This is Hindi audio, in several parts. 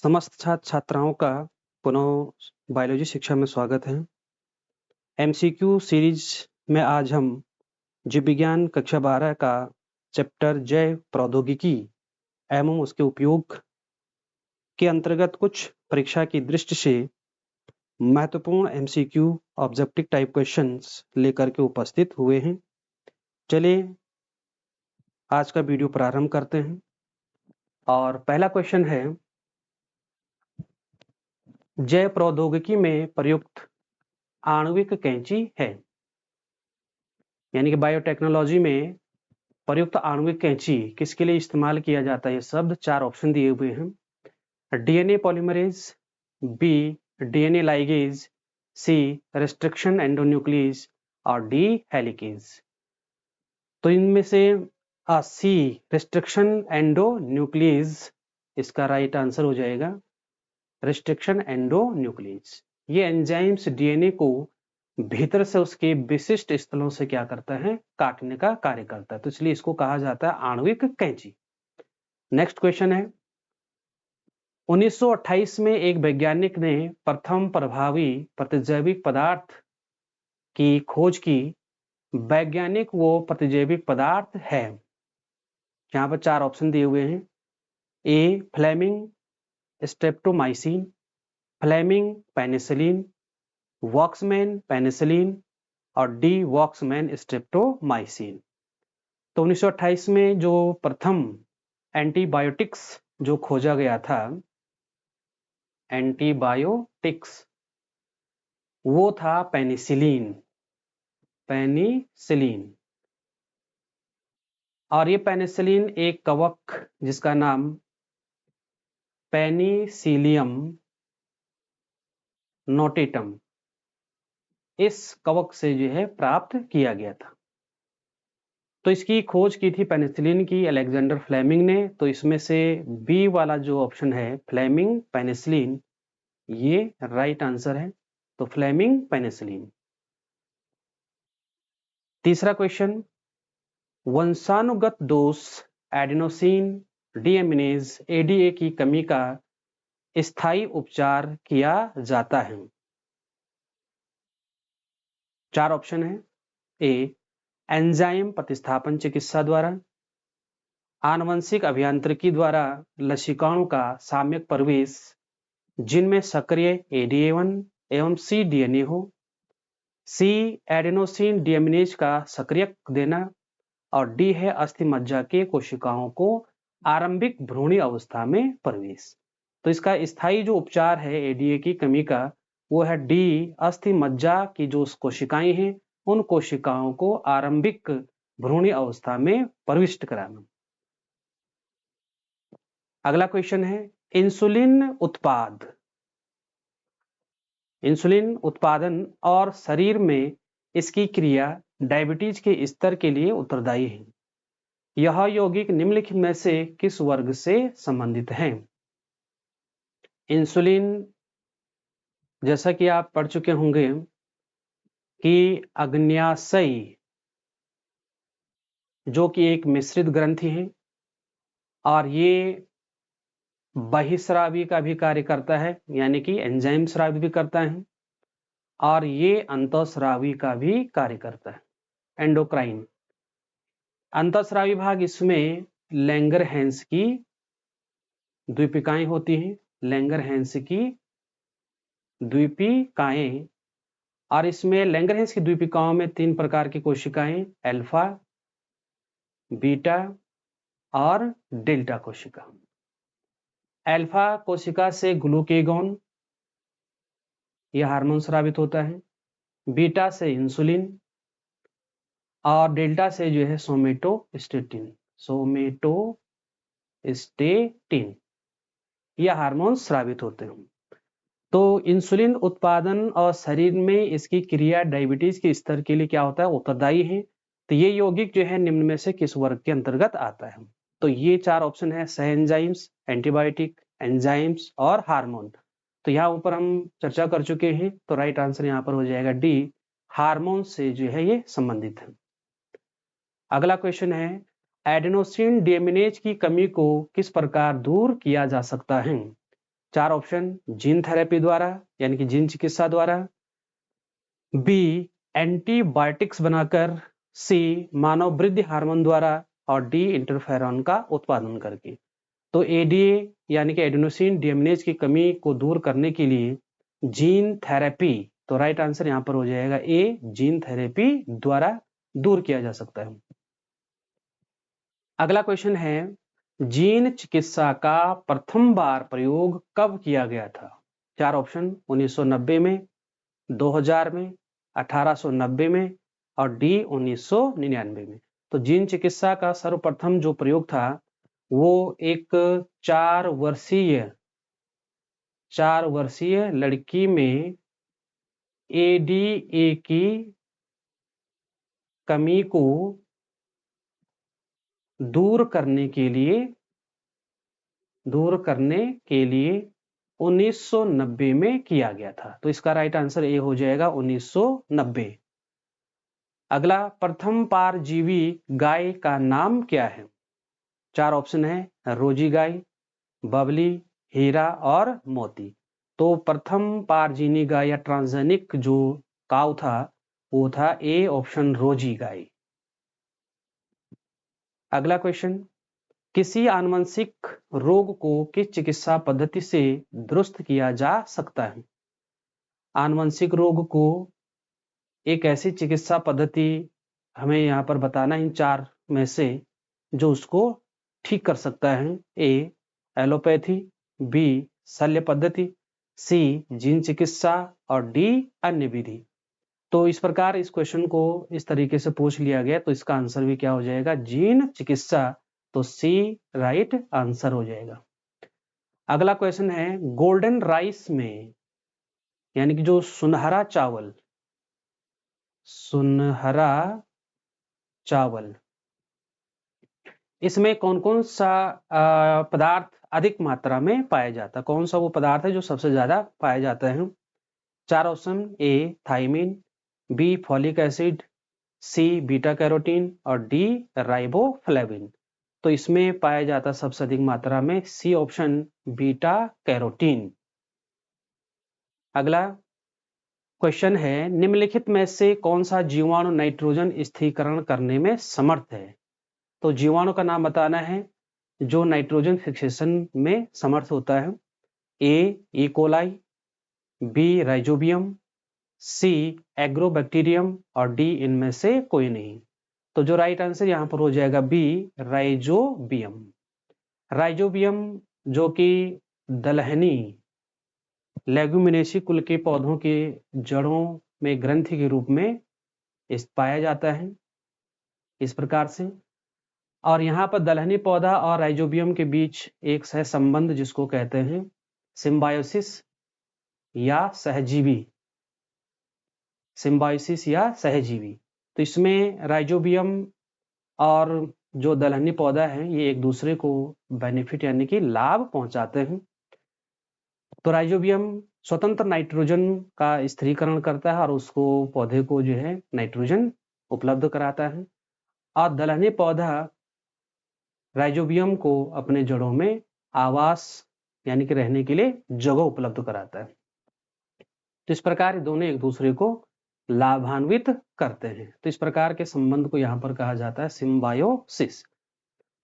समस्त छात्र छात्राओं का पुनः बायोलॉजी शिक्षा में स्वागत है। एमसीक्यू सीरीज में आज हम जीव विज्ञान कक्षा 12 का चैप्टर जैव प्रौद्योगिकी एवं उसके उपयोग के अंतर्गत कुछ परीक्षा की दृष्टि से महत्वपूर्ण एमसीक्यू ऑब्जेक्टिव टाइप क्वेश्चंस लेकर के उपस्थित हुए हैं। चलिए आज का वीडियो प्रारंभ करते हैं और पहला क्वेश्चन है, जैव प्रौद्योगिकी में प्रयुक्त आणविक कैंची है। यानी कि बायोटेक्नोलॉजी में प्रयुक्त आणविक कैंची किसके लिए इस्तेमाल किया जाता है? ये शब्द 4 ऑप्शन दिए हुए हैं। DNA polymerase, B DNA ligase, C restriction endonuclease और डी हेलिकेज। तो इनमें से सी रेस्ट्रिक्शन एंडोन्यूक्लियस इसका राइट आंसर हो जाएगा। रेस्ट्रिक्शन एंडोन्यूक्लियस ये एंजाइम्स डीएनए को भीतर से उसके विशिष्ट स्थलों से क्या करता है? काटने का कार्य करता है, तो इसलिए इसको कहा जाता है आणविक कैंची। नेक्स्ट क्वेश्चन है, 1928 में एक वैज्ञानिक ने प्रथम प्रभावी प्रतिजैविक पदार्थ की खोज की। वैज्ञानिक वो प्रतिजैविक पदार्थ है। यहाँ पर 4 ऑप्शन दिए हुए हैं। A Fleming streptomycin, Fleming penicillin, Waksman penicillin और डी वॉक्समैन स्ट्रेप्टोमाइसिन। तो 1928 में जो प्रथम एंटीबायोटिक्स जो खोजा गया था, एंटीबायोटिक्स, वो था पेनिसिलिन। पेनिसिलिन और ये पेनिसिलिन एक कवक जिसका नाम पेनिसिलियम नोटेटम, इस कवक से जो है प्राप्त किया गया था। तो इसकी खोज की थी पेनिसिलिन की अलेक्जेंडर फ्लेमिंग ने। तो इसमें से बी वाला जो ऑप्शन है फ्लेमिंग पेनिसिलिन, ये राइट आंसर है। तो फ्लेमिंग पेनिसिलिन। तीसरा क्वेश्चन, वंशानुगत दोष एडेनोसिन डीएमिनेज एडीए की कमी का स्थायी उपचार किया जाता है। 4 ऑप्शन है। ए एंजाइम प्रतिस्थापन चिकित्सा द्वारा, आनुवंशिक अभियांत्रिकी द्वारा लसिकाओं का साम्यक प्रवेश जिनमें सक्रिय एडीए1 एवं सी डीएनए हो, सी एडेनोसिन डीएमिनेज का सक्रियक देना और डी है अस्थि मज्जा के कोशिकाओं को आरंभिक भ्रूणी अवस्था में प्रवेश। तो इसका स्थायी जो उपचार है एडीए की कमी का, वो है डी अस्थि मज्जा की जो कोशिकाएं हैं उन कोशिकाओं को आरंभिक भ्रूणी अवस्था में प्रविष्ट कराना। अगला क्वेश्चन है, इंसुलिन उत्पादन और शरीर में इसकी क्रिया डायबिटीज के स्तर के लिए उत्तरदायी है। यह यौगिक निम्नलिखित में से किस वर्ग से संबंधित है? इंसुलिन, जैसा कि आप पढ़ चुके होंगे कि अग्न्याशय जो कि एक मिश्रित ग्रंथि है और ये बहिस्रावी का भी कार्य करता है, यानी कि एंजाइम स्रावी भी करता है, और ये अंतःस्रावी का भी कार्य करता है, एंडोक्राइन। अंतःस्रावी भाग, इसमें लैंगरहैंस की द्वीपिकाएं होती हैं, लैंगरहैंस की द्वीपिकाएं, और इसमें लैंगरहैंस की द्वीपिकाओं में 3 प्रकार की कोशिकाएं, अल्फा, बीटा और डेल्टा कोशिका। अल्फा कोशिका से ग्लूकेगॉन, यह हार्मोन स्रावित होता है, बीटा से इंसुलिन और डेल्टा से जो है सोमेटोस्टेटिन यह हार्मोन स्रावित होते हैं। तो इंसुलिन उत्पादन और शरीर में इसकी क्रिया डायबिटीज के स्तर के लिए क्या होता है? उत्तरदायी है। तो ये यौगिक जो है निम्न में से किस वर्ग के अंतर्गत आता है? तो ये 4 ऑप्शन है, सह एंजाइम्स, एंटीबायोटिक, एंजाइम्स और हार्मोन। तो यहाँ ऊपर हम चर्चा कर चुके हैं, तो राइट आंसर यहाँ पर हो जाएगा डी, हार्मोन से जो है ये संबंधित है। अगला क्वेश्चन है, एडेनोसिन डीएमिनेज की कमी को किस प्रकार दूर किया जा सकता है? 4 ऑप्शन जीन थेरेपी द्वारा यानी कि जीन चिकित्सा द्वारा, बी एंटीबायोटिक्स बनाकर, सी मानव वृद्धि हार्मोन द्वारा और डी इंटरफेरॉन का उत्पादन करके। तो एडीए यानी कि एडेनोसिन डीएमिनेज की कमी को दूर करने के लिए जीन थेरेपी, तो राइट आंसर यहां पर हो जाएगा ए, जीन थेरेपी द्वारा दूर किया जा सकता है। अगला क्वेश्चन है, जीन चिकित्सा का प्रथम बार प्रयोग कब किया गया था? 4 ऑप्शन 1990 में, 2000 में, 1890 में और डी 1999 में। तो जीन चिकित्सा का सर्वप्रथम जो प्रयोग था वो एक 4 वर्षीय लड़की में एडीए की कमी को दूर करने के लिए 1990 में किया गया था। तो इसका राइट आंसर ए हो जाएगा 1990। अगला, प्रथम परजीवी गाय का नाम क्या है? 4 ऑप्शन है रोजी गाय, बबली, हीरा और मोती। तो प्रथम परजीवी गाय या ट्रांसजेनिक जो काऊ था वो था ए ऑप्शन रोजी गाय। अगला क्वेश्चन, किसी आनुवंशिक रोग को किस चिकित्सा पद्धति से दुरुस्त किया जा सकता है? आनुवंशिक रोग को एक ऐसी चिकित्सा पद्धति हमें यहाँ पर बताना, इन 4 में से जो उसको ठीक कर सकता है। ए एलोपैथी, बी शल्य पद्धति, सी जीन चिकित्सा और डी अन्य विधि। तो इस प्रकार इस क्वेश्चन को इस तरीके से पूछ लिया गया, तो इसका आंसर भी क्या हो जाएगा? जीन चिकित्सा। तो सी राइट आंसर हो जाएगा। अगला क्वेश्चन है, गोल्डन राइस में यानी कि जो सुनहरा चावल, इसमें कौन कौन सा पदार्थ अधिक मात्रा में पाया जाता है? कौन सा वो पदार्थ है जो सबसे ज्यादा पाया जाता है? 4 option, A thiamine, B folic acid, C beta carotene और डी राइबोफ्लेविन। तो इसमें पाया जाता सबसे अधिक मात्रा में सी ऑप्शन बीटा कैरोटीन। अगला क्वेश्चन है, निम्नलिखित में से कौन सा जीवाणु नाइट्रोजन स्थिरीकरण करने में समर्थ है? तो जीवाणु का नाम बताना है जो नाइट्रोजन फिक्सेशन में समर्थ होता है। ए कोलाई, बी राइजोबियम, सी एग्रोबैक्टीरियम और डी इनमें से कोई नहीं। तो जो राइट आंसर यहाँ पर हो जाएगा बी राइजोबियम। राइजोबियम जो कि दलहनी लेग्यूमिनेसी कुल के पौधों के जड़ों में ग्रंथि के रूप में पाया जाता है इस प्रकार से। और यहाँ पर दलहनी पौधा और राइजोबियम के बीच एक सहसंबंध जिसको कहते हैं सिम्बायोसिस या सहजीवी। तो इसमें राइजोबियम और जो दलहनी पौधा है ये एक दूसरे को बेनिफिट यानी कि लाभ पहुंचाते हैं। तो राइजोबियम स्वतंत्र नाइट्रोजन का स्थिरीकरण करता है और उसको पौधे को जो है नाइट्रोजन उपलब्ध कराता है, और दलहनी पौधा राइजोबियम को अपने जड़ों में आवास यानी कि रहने के लिए जगह उपलब्ध कराता है। तो इस प्रकार दोनों एक दूसरे को लाभान्वित करते हैं। तो इस प्रकार के संबंध को यहाँ पर कहा जाता है सिम्बायोसिस।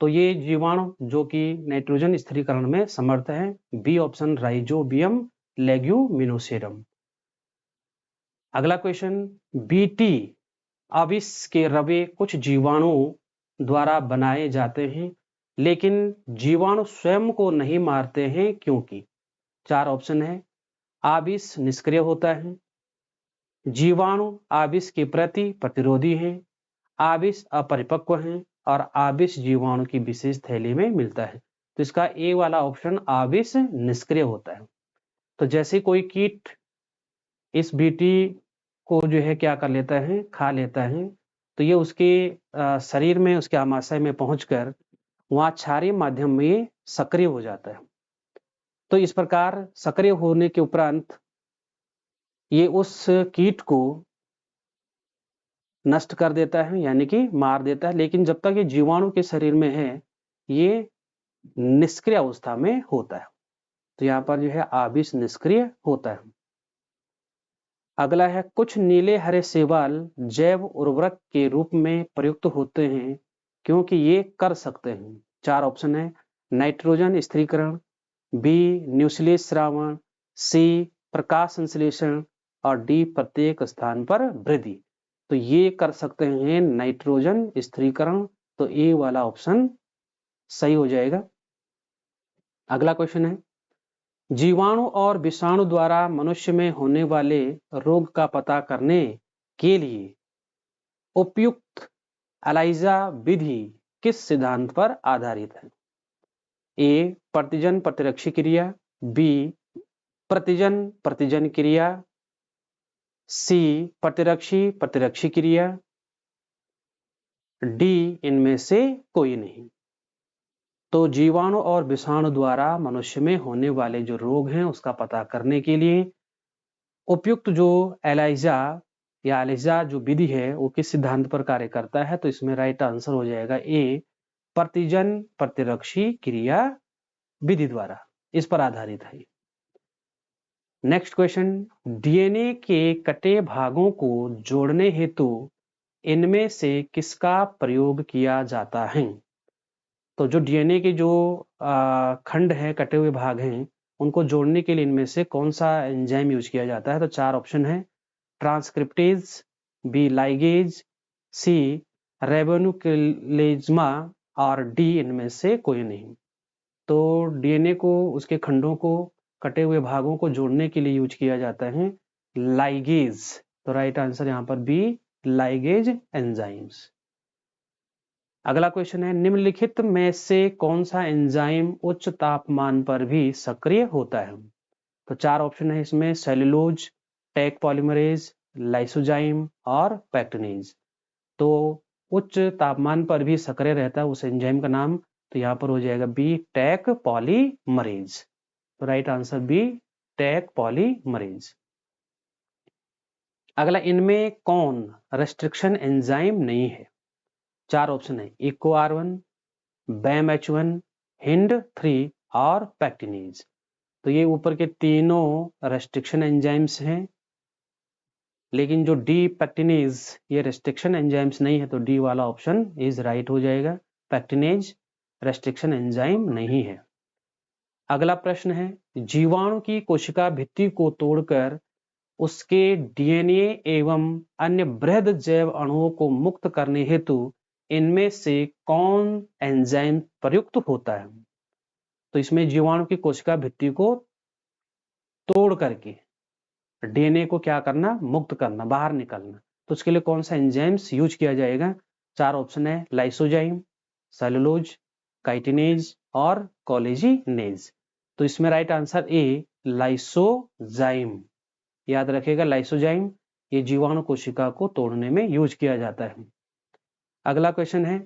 तो ये जीवाणु जो कि नाइट्रोजन स्थिरीकरण में समर्थ है, बी ऑप्शन राइजोबियम लेग्यूमिनोसेरम। अगला क्वेश्चन, बीटी अविश के रवे कुछ जीवाणु द्वारा बनाए जाते हैं लेकिन जीवाणु स्वयं को नहीं मारते हैं क्योंकि? 4 ऑप्शन है, आविश निष्क्रिय होता है, जीवाणु आविश के प्रति प्रतिरोधी हैं, आविश अपरिपक्व हैं और आविश जीवाणु की विशेष थैली में मिलता है। तो इसका ए वाला ऑप्शन आविश निष्क्रिय होता है। तो जैसे कोई कीट इस बीटी को जो है क्या कर लेता है, खा लेता है, तो ये उसके शरीर में उसके आमाशय में पहुंचकर वहां क्षारीय माध्यम में ये सक्रिय हो जाता है। तो इस प्रकार सक्रिय होने के उपरांत ये उस कीट को नष्ट कर देता है यानी कि मार देता है, लेकिन जब तक ये जीवाणु के शरीर में है ये निष्क्रिय अवस्था में होता है। तो यहाँ पर जो है आबिस निष्क्रिय होता है। अगला है कुछ नीले हरे शैवाल जैव उर्वरक के रूप में प्रयुक्त होते हैं क्योंकि ये कर सकते हैं। 4 ऑप्शन है। नाइट्रोजन स्थिरीकरण, बी न्यूक्लियस श्रावण, सी प्रकाश संश्लेषण और डी प्रत्येक स्थान पर वृद्धि। तो ये कर सकते हैं नाइट्रोजन स्थिरीकरण, तो ए वाला ऑप्शन सही हो जाएगा। अगला क्वेश्चन है जीवाणु और विषाणु द्वारा मनुष्य में होने वाले रोग का पता करने के लिए उपयुक्त एलाइजा विधि किस सिद्धांत पर आधारित है? ए प्रतिजन प्रतिरक्षी क्रिया, बी प्रतिजन प्रतिजन क्रिया, सी प्रतिरक्षी प्रतिरक्षी क्रिया, डी इनमें से कोई नहीं। तो जीवाणु और विषाणु द्वारा मनुष्य में होने वाले जो रोग हैं उसका पता करने के लिए उपयुक्त जो एलाइजा जो विधि है वो किस सिद्धांत पर कार्य करता है? तो इसमें राइट आंसर हो जाएगा ए प्रतिजन प्रतिरक्षी क्रिया विधि द्वारा, इस पर आधारित है। नेक्स्ट क्वेश्चन डीएनए के कटे भागों को जोड़ने हेतु इनमें से किसका प्रयोग किया जाता है? तो जो डीएनए के जो खंड हैं, कटे हुए भाग हैं, उनको जोड़ने के लिए इनमें से कौन सा एंजाइम यूज किया जाता है? तो 4 ऑप्शन है। ट्रांसक्रिप्टेज, बी लाइगेज, सी रेबोन्यूक्लिज्मा और डी इनमें से कोई नहीं। तो डीएनए को, उसके खंडों को, कटे हुए भागों को जोड़ने के लिए यूज किया जाता है लाइगेज। तो राइट आंसर यहाँ पर बी लाइगेज एंजाइम्स। अगला क्वेश्चन है निम्नलिखित में से कौन सा एंजाइम उच्च तापमान पर भी सक्रिय होता है? तो 4 ऑप्शन है इसमें सेलुलोज, टैक पॉलीमरेज, लाइसोजाइम और पैक्टिनेज। तो उच्च तापमान पर भी सक्रिय रहता है उस एंजाइम का नाम, तो यहाँ पर हो जाएगा बी टैक पॉलीमरेज। तो right answer B Taq polymerase. अगला इनमें कौन रेस्ट्रिक्शन एंजाइम नहीं है? 4 ऑप्शन है इको R1, बैम H1, हिंड 3 और पैक्टिनेज। तो ये ऊपर के तीनों रेस्ट्रिक्शन एंजाइम्स हैं, लेकिन जो डी पैक्टिनेज ये रेस्ट्रिक्शन एंजाइम्स नहीं है, तो डी वाला ऑप्शन इज राइट हो जाएगा। पैक्टिनेज रेस्ट्रिक्शन एंजाइम नहीं है। अगला प्रश्न है जीवाणु की कोशिका भित्ति को तोड़कर उसके डीएनए एवं अन्य बृहद जैव अणुओं को मुक्त करने हेतु इनमें से कौन एंजाइम प्रयुक्त होता है? तो इसमें जीवाणु की कोशिका भित्ति को तोड़ करके डीएनए को क्या करना? मुक्त करना, बाहर निकालना। तो उसके लिए कौन सा एंजाइम्स यूज किया जाएगा? 4 ऑप्शन है लाइसोजाइम, सेलुलोज, काइटिनेज और कोलेजिनेज। तो इसमें राइट आंसर ए लाइसोजाइम। याद रखिएगा लाइसोजाइम ये जीवाणु कोशिका को तोड़ने में यूज किया जाता है। अगला क्वेश्चन है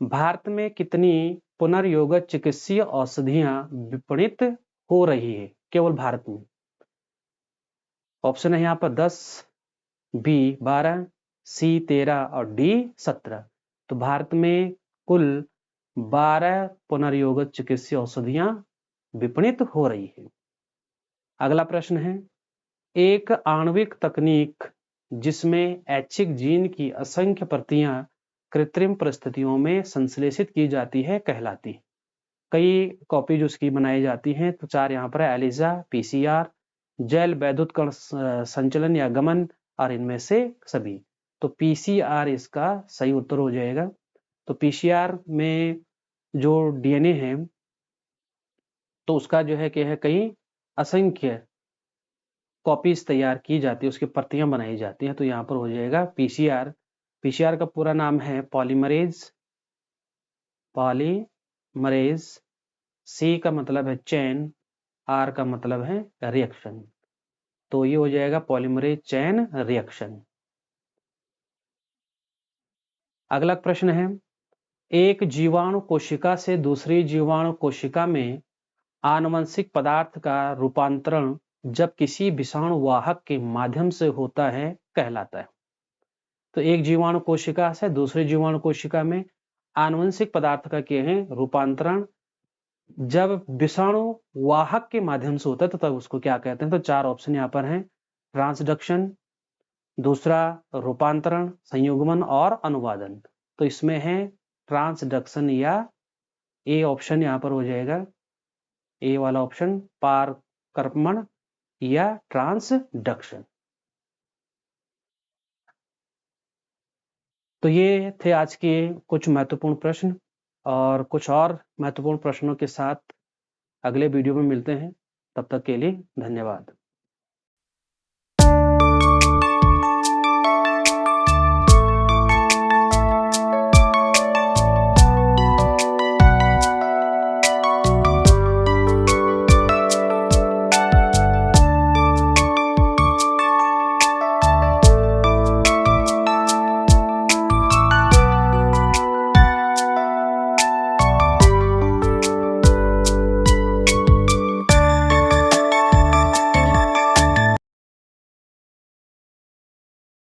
भारत में कितनी पुनर्योगज चिकित्सीय औषधियां विपणित हो रही है केवल भारत में? ऑप्शन है यहाँ पर 10, बी 12, सी 13 और डी 17। तो भारत में कुल 12 पुनर्योगज चिकित्सीय औषधियां विपणित हो रही है। अगला प्रश्न है एक आणविक तकनीक जिसमें ऐच्छिक जीन की असंख्य प्रतियां कृत्रिम परिस्थितियों में संश्लेषित की जाती है कहलाती है। कई कॉपीज उसकी बनाई जाती हैं, तो 4 यहाँ पर है एलिजा, पीसीआर, जैल वैद्युत कण संचलन या गमन और इनमें से सभी। तो पीसीआर इसका सही उत्तर हो जाएगा। तो पीसीआर में जो डीएनए है तो उसका जो है कि है कई असंख्य कॉपीज तैयार की जाती है, उसकी प्रतियां बनाई जाती हैं। तो यहाँ पर हो जाएगा पीसीआर। पीसीआर का पूरा नाम है पॉलीमरेज। सी का मतलब है चेन, आर का मतलब है रिएक्शन। तो ये हो जाएगा पॉलीमरेज चेन रिएक्शन। अगला प्रश्न है एक जीवाणु कोशिका से दूसरी जीवाणु कोशिका में आनुवंशिक पदार्थ का रूपांतरण जब किसी विषाणु वाहक के माध्यम से होता है कहलाता है। तो एक जीवाणु कोशिका से दूसरे जीवाणु कोशिका में आनुवंशिक पदार्थ का क्या है रूपांतरण जब विषाणु वाहक के माध्यम से होता है तो तब उसको क्या कहते हैं? तो 4 ऑप्शन यहाँ पर हैं, ट्रांसडक्शन, दूसरा रूपांतरण, संयुग्मन और अनुवादन। तो इसमें है ट्रांसडक्शन या ए ऑप्शन यहाँ पर हो जाएगा, ए वाला ऑप्शन, पारकर्मण या ट्रांसडक्शन। तो ये थे आज के कुछ महत्वपूर्ण प्रश्न, और कुछ और महत्वपूर्ण प्रश्नों के साथ अगले वीडियो में मिलते हैं। तब तक के लिए धन्यवाद।